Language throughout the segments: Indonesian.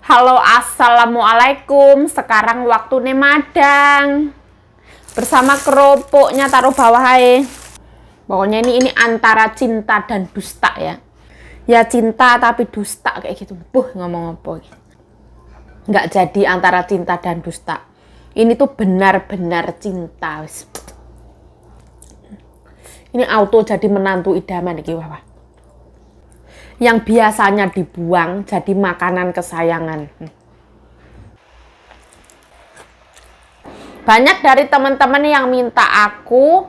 Halo, assalamualaikum. Sekarang waktunya madang. Bersama kerupuknya taruh bawah aja. Pokoknya ini antara cinta dan dusta ya. Ya cinta tapi dusta kayak gitu. Ngomong apa? Nggak jadi antara cinta dan dusta. Ini tuh benar-benar cinta. Ini auto jadi menantu idaman iki wah. Yang biasanya dibuang jadi makanan kesayangan. Banyak dari teman-teman yang minta aku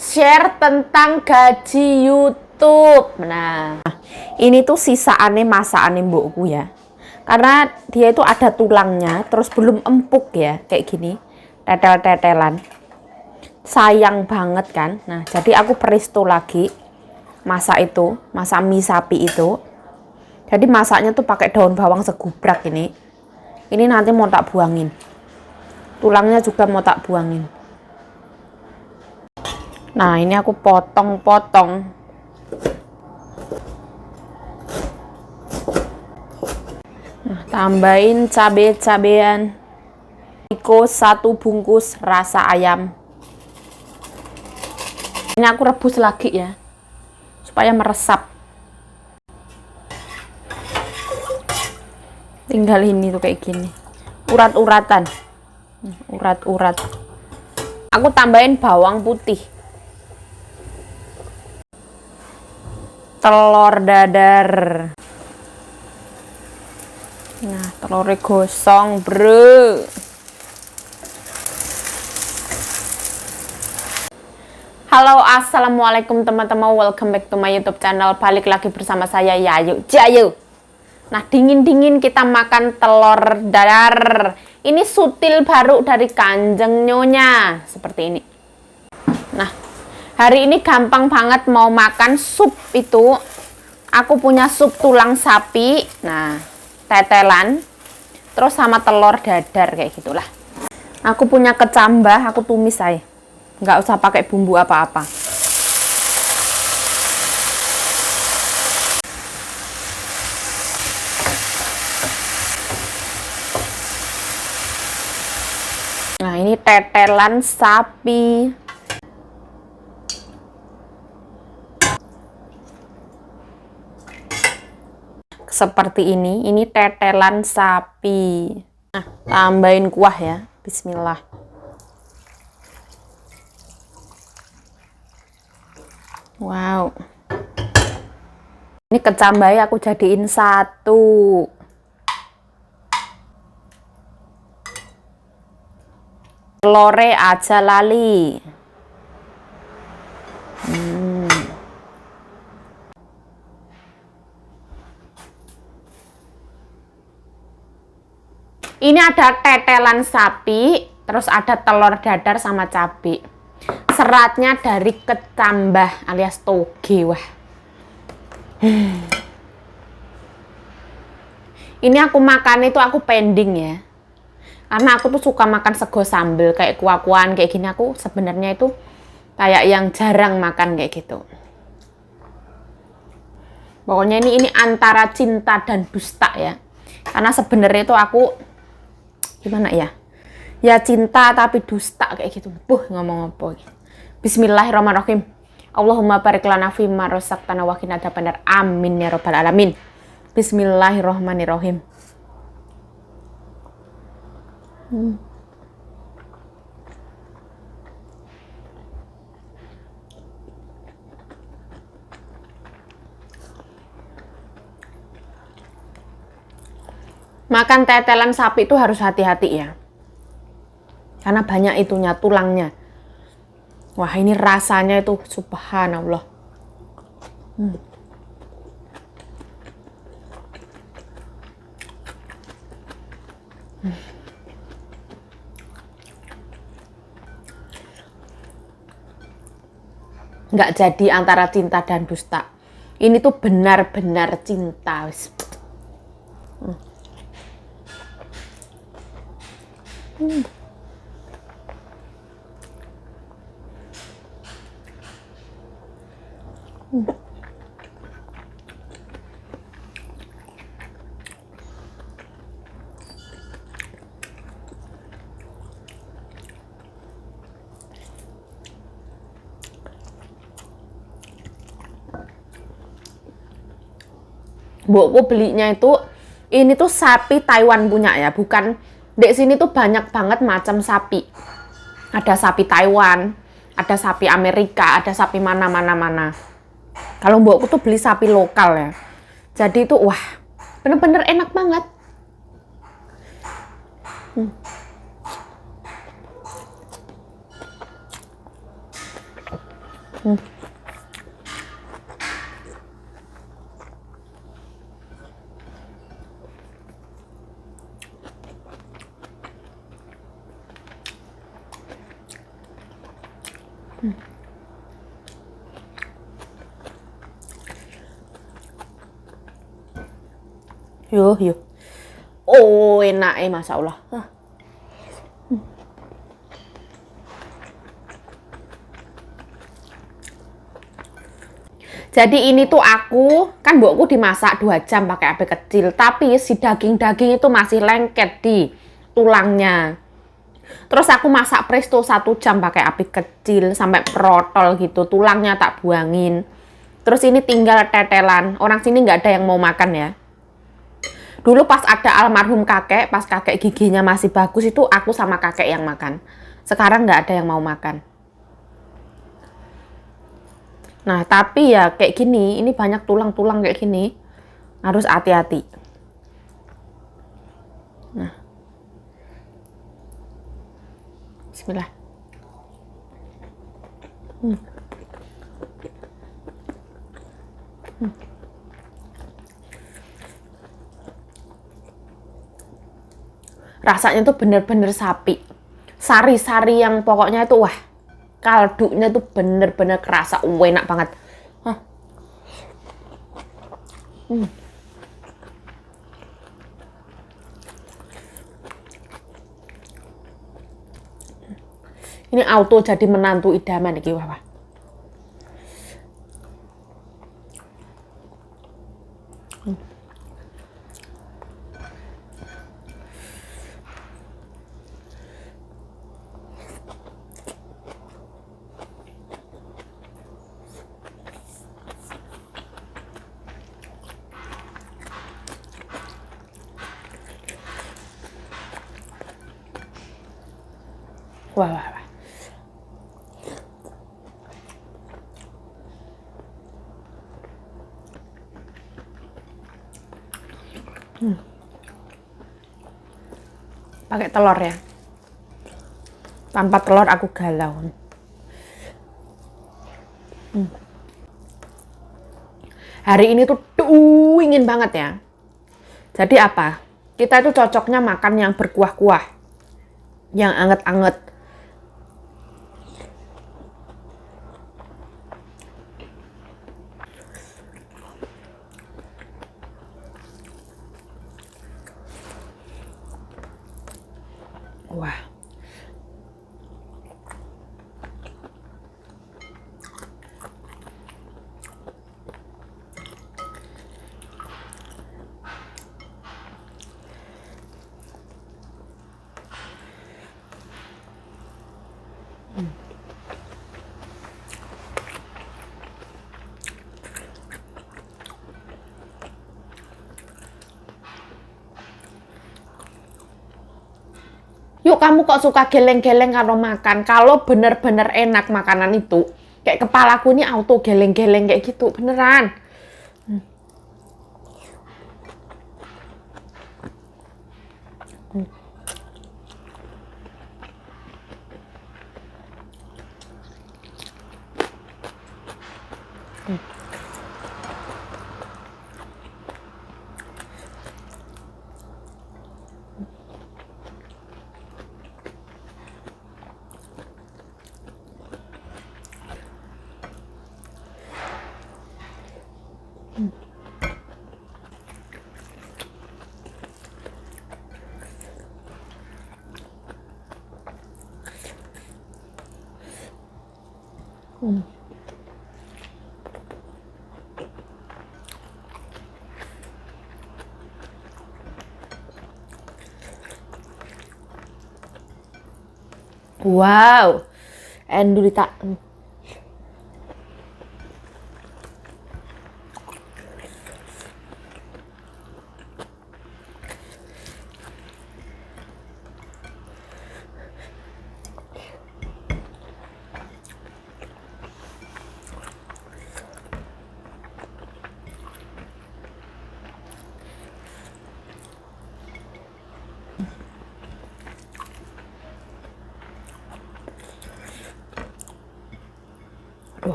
share tentang gaji YouTube. Nah, ini tuh sisaannya masakannya mbokku ya. Karena dia itu ada tulangnya, terus belum empuk ya, kayak gini. Tetel-tetelan. Sayang banget kan. Nah, jadi aku presto lagi. Masak mie sapi itu. Jadi masaknya tuh pakai daun bawang segubrak ini. Ini nanti mau tak buangin. Tulangnya juga mau tak buangin. Nah, ini aku potong-potong. Nah, tambahin cabai-cabean. Iko 1 bungkus rasa ayam. Ini aku rebus lagi ya. Supaya meresap. Tinggal ini tuh kayak gini. Urat-uratan. Urat-urat. Aku tambahin bawang putih. Telur dadar. Nah, telurnya gosong, bro. Halo, assalamualaikum teman-teman. Welcome back to my YouTube channel. Balik lagi bersama saya Yayu Jayu. Nah, dingin-dingin kita makan telur dadar. Ini sutil baru dari Kanjeng Nyonya. Seperti ini. Nah, hari ini gampang banget mau makan sup itu. Aku punya sup tulang sapi. Nah, tetelan. Terus sama telur dadar kayak gitulah. Aku punya kecambah, aku tumis aja. Nggak usah pakai bumbu apa-apa. Nah, ini tetelan sapi. Seperti ini tetelan sapi. Nah, tambahin kuah ya. Bismillah. Wow. Ini kecambahnya aku jadiin 1. Telore aja lali. Ini ada tetelan sapi, terus ada telur dadar sama cabai. Seratnya dari kecambah alias toge, wah. Ini aku makan itu aku pending ya. Karena aku tuh suka makan sego sambel kayak kuah-kuahan kayak gini. Aku sebenarnya itu kayak yang jarang makan kayak gitu. Pokoknya ini antara cinta dan dusta ya. Karena sebenarnya itu aku gimana ya? Ya cinta tapi dusta kayak gitu. Ngomong apa? Bismillahirrahmanirrahim. Allahumma barik lana fimma razaqtana wa qina adzabannar. Amin ya rabbal alamin. Bismillahirrahmanirrahim. Makan tetelan sapi itu harus hati-hati ya. Karena banyak itunya, tulangnya. Wah, ini rasanya itu subhanallah. Nggak jadi antara cinta dan dusta. Ini tuh benar-benar cinta. Mbokku belinya itu, ini tuh sapi Taiwan punya ya, bukan. Di sini tuh banyak banget macam sapi. Ada sapi Taiwan, ada sapi Amerika, ada sapi mana. Kalau mbokku tuh beli sapi lokal ya. Jadi itu wah, bener-bener enak banget. Yuh. Oh, enak Masya Allah. Jadi ini tuh aku, kan mbokku dimasak 2 jam pakai api kecil. Tapi si daging-daging itu masih lengket di tulangnya. Terus aku masak presto 1 jam pakai api kecil sampai protol gitu. Tulangnya tak buangin. Terus ini tinggal tetelan. Orang sini nggak ada yang mau makan ya. Dulu pas ada almarhum kakek, pas kakek giginya masih bagus itu aku sama kakek yang makan. Sekarang nggak ada yang mau makan. Nah, tapi ya kayak gini, ini banyak tulang-tulang kayak gini. Harus hati-hati. Nah. Bismillah. Rasanya tuh bener-bener sapi. Sari-sari yang pokoknya itu wah, kaldunya tuh bener-bener kerasa enak banget. Hah. Ini auto jadi menantu idaman iki wah. Wah. Pakai telur ya. Tanpa telur aku galau. Hari ini tuh ingin banget ya. Jadi apa? Kita itu cocoknya makan yang berkuah-kuah. Yang anget-anget. Wah. Yuk kamu kok suka geleng-geleng kalau makan? Kalau bener-bener enak makanan itu, kayak kepalaku ini auto geleng-geleng kayak gitu, beneran. Wow, endurita.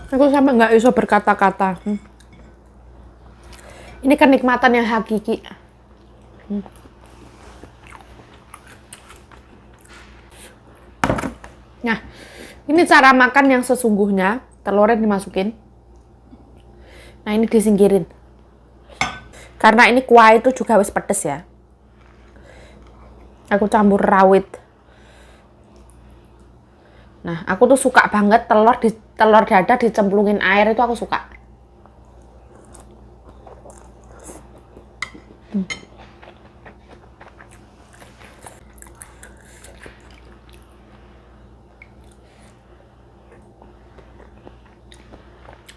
Aku sampai nggak bisa berkata-kata. Ini kenikmatan yang hakiki. Nah, ini cara makan yang sesungguhnya. Telurnya dimasukin. Nah, ini disingkirin. Karena ini kuah itu juga harus pedes ya. Aku campur rawit. Nah, aku tuh suka banget telur dadar dicemplungin air, itu aku suka.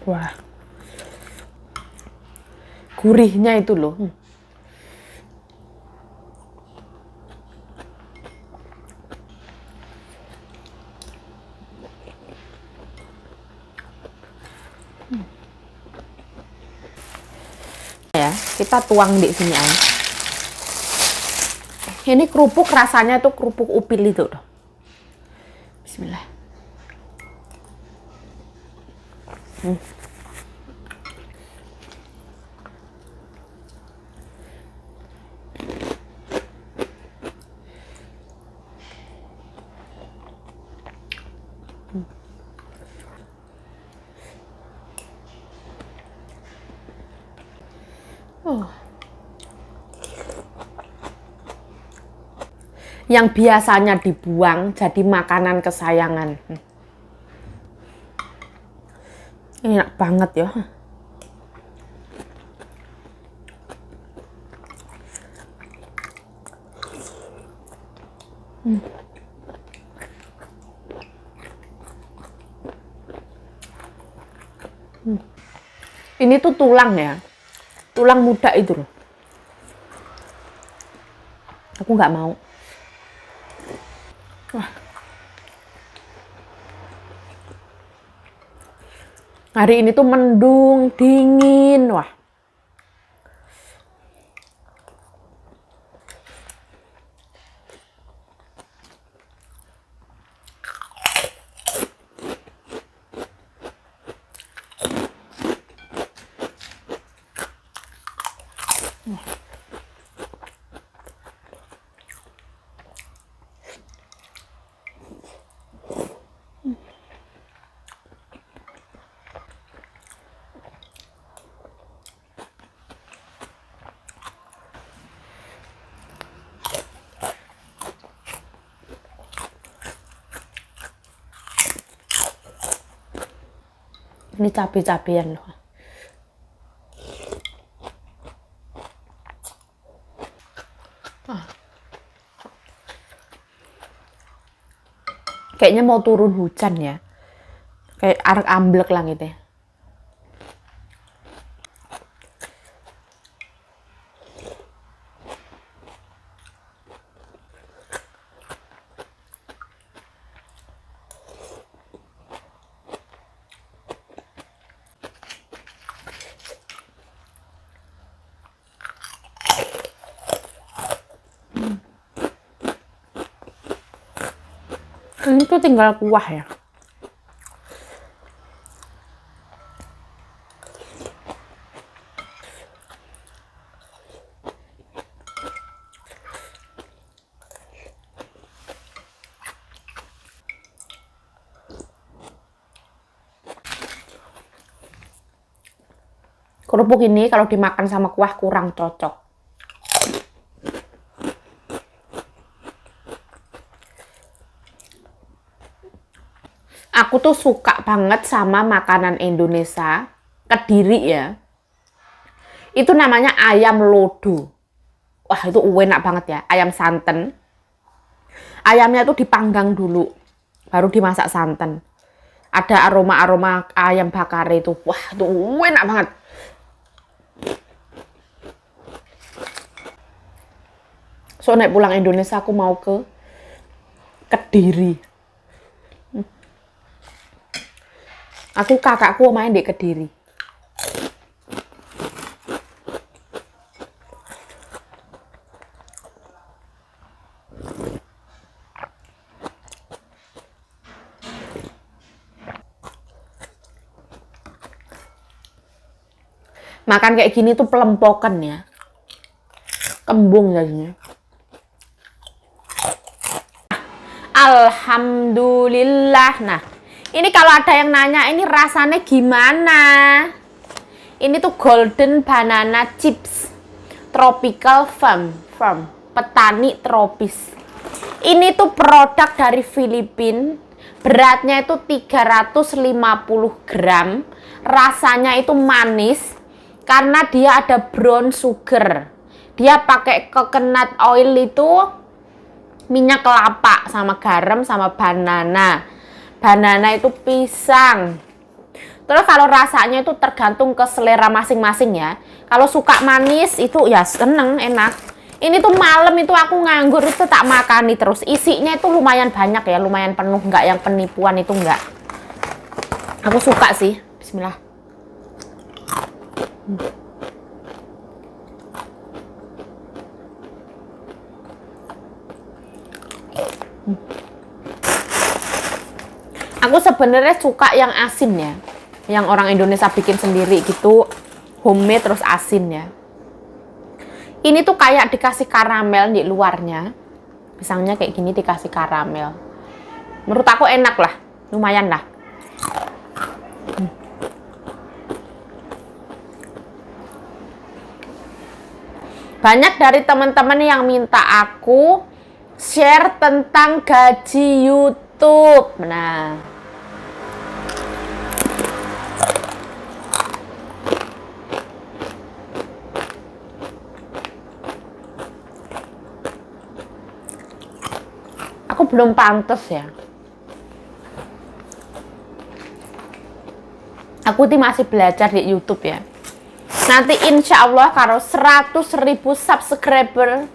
Wah. Gurihnya itu loh. Ya, kita tuang di sini aja. Ini kerupuk rasanya tuh kerupuk upil itu loh. Bismillah. Yang biasanya dibuang jadi makanan kesayangan. Enak banget ya. Ini tuh tulang ya. Tulang muda itu loh. Aku nggak mau. Wah. Hari ini tuh mendung, dingin. Wah. Ini cabai-cabean loh. Kayaknya mau turun hujan ya. Kayak arek amblek lah gitu ya. Ini tuh tinggal kuah ya. Kerupuk ini kalau dimakan sama kuah kurang cocok. Aku tuh suka banget sama makanan Indonesia, Kediri ya. Itu namanya ayam lodo. Wah, itu enak banget ya, ayam santen. Ayamnya tuh dipanggang dulu, baru dimasak santan. Ada aroma-aroma ayam bakar itu. Wah, itu enak banget. So, naik pulang Indonesia aku mau ke Kediri. Aku kakakku main di Kediri. Makan kayak gini tuh pelempokan ya. Kembung jadinya. Alhamdulillah. Nah, ini kalau ada yang nanya ini rasanya gimana? Ini tuh golden banana chips tropical farm petani tropis. Ini tuh produk dari Filipina. Beratnya itu 350 gram. Rasanya itu manis karena dia ada brown sugar. Dia pakai coconut oil itu minyak kelapa sama garam sama banana. Banana itu pisang. Terus kalau rasanya itu tergantung ke selera masing-masing ya. Kalau suka manis itu ya seneng, enak. Ini tuh malam itu aku nganggur itu tak makani terus. Isinya itu lumayan banyak ya, lumayan penuh, nggak yang penipuan itu nggak. Aku suka sih. Bismillah. Aku sebenarnya suka yang asin ya, yang orang Indonesia bikin sendiri gitu, homemade terus asin ya. Ini tuh kayak dikasih karamel di luarnya, pisangnya kayak gini dikasih karamel. Menurut aku enak lah, lumayan lah. Banyak dari teman-teman yang minta aku share tentang gaji YouTube. Nah, aku belum pantas ya. Aku masih belajar di YouTube ya. Nanti insya Allah kalau 100.000 subscriber,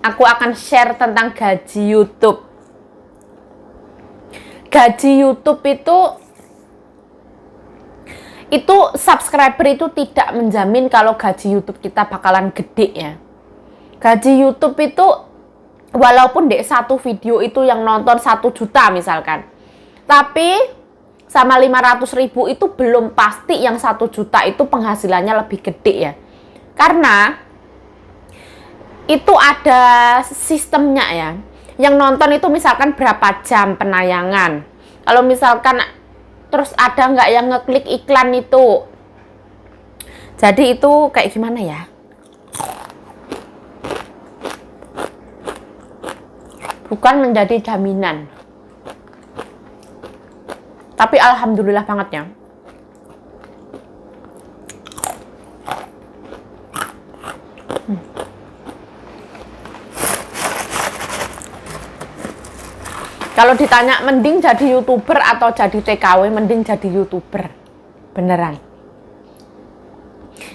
aku akan share tentang gaji YouTube. Gaji YouTube itu subscriber itu tidak menjamin kalau gaji YouTube kita bakalan gede ya. Gaji YouTube itu walaupun dek satu video itu yang nonton 1 juta misalkan, tapi sama 500.000 itu belum pasti yang 1 juta itu penghasilannya lebih gede ya. Karena itu ada sistemnya ya. Yang nonton itu misalkan berapa jam penayangan. Kalau misalkan terus ada nggak yang ngeklik iklan itu. Jadi itu kayak gimana ya? Bukan menjadi jaminan. Tapi alhamdulillah banget ya. Kalau ditanya mending jadi YouTuber atau jadi TKW, mending jadi YouTuber. Beneran.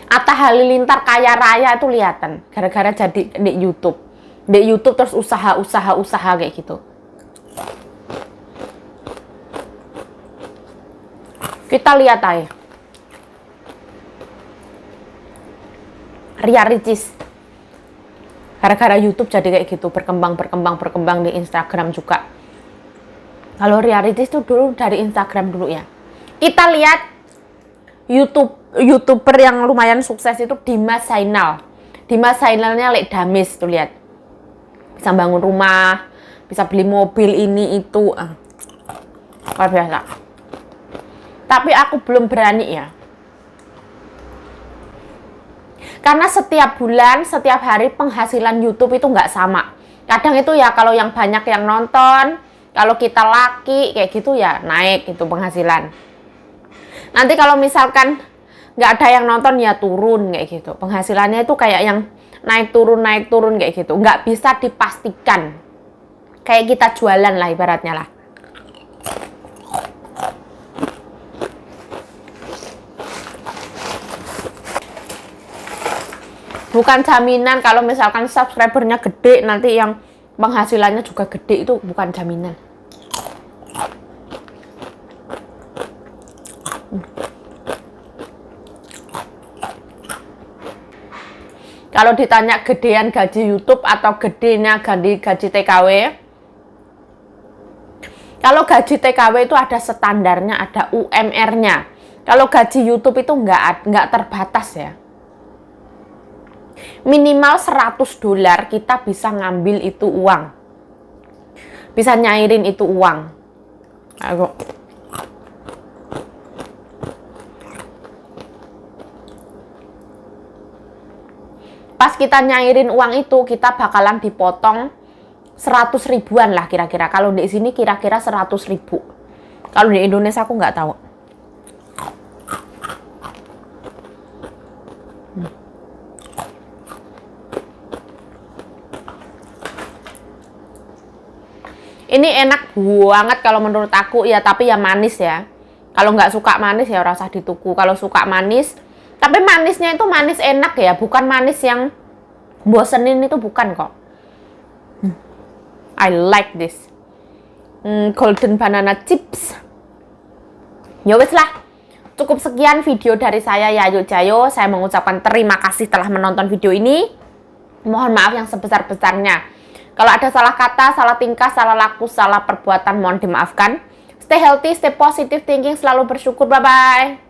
Atta Halilintar kaya raya itu kelihatan gara-gara jadi di YouTube. Di YouTube terus usaha kayak gitu. Kita lihat aja. Ria Ricis. Gara-gara YouTube jadi kayak gitu, berkembang di Instagram juga. Kalau Ria Ricis itu dulu dari Instagram dulu ya. Kita lihat YouTuber yang lumayan sukses itu Dimas Zainal. Dimas Zainalnya Lek Damis tuh lihat. Bisa bangun rumah, bisa beli mobil ini itu. Luar biasa. Tapi aku belum berani ya. Karena setiap bulan, setiap hari penghasilan YouTube itu nggak sama. Kadang itu ya kalau yang banyak yang nonton, kalau kita laki kayak gitu ya naik itu penghasilan. Nanti kalau misalkan nggak ada yang nonton ya turun kayak gitu. Penghasilannya itu kayak yang naik turun kayak gitu. Nggak bisa dipastikan. Kayak kita jualan lah ibaratnya lah. Bukan jaminan kalau misalkan subscribernya gede nanti yang penghasilannya juga gede, itu bukan jaminan. Kalau ditanya gedean gaji YouTube atau gedenya gaji TKW, kalau gaji TKW itu ada standarnya, ada UMR-nya. Kalau gaji YouTube itu nggak terbatas ya. Minimal $100 kita bisa ngambil itu uang. Bisa nyairin itu uang. Ayo. Pas kita nyairin uang itu, kita bakalan dipotong 100 ribuan lah kira-kira. Kalau di sini kira-kira 100 ribu. Kalau di Indonesia aku nggak tahu. Ini enak banget kalau menurut aku ya, tapi ya manis ya. Kalau nggak suka manis ya rasa dituku. Kalau suka manis, tapi manisnya itu manis enak ya, bukan manis yang bosenin, itu bukan kok. I like this. Golden banana chips. Ya wes lah. Cukup sekian video dari saya Yayu Jayo. Saya mengucapkan terima kasih telah menonton video ini. Mohon maaf yang sebesar-besarnya. Kalau ada salah kata, salah tingkah, salah laku, salah perbuatan, mohon dimaafkan. Stay healthy, stay positive thinking, selalu bersyukur. Bye-bye.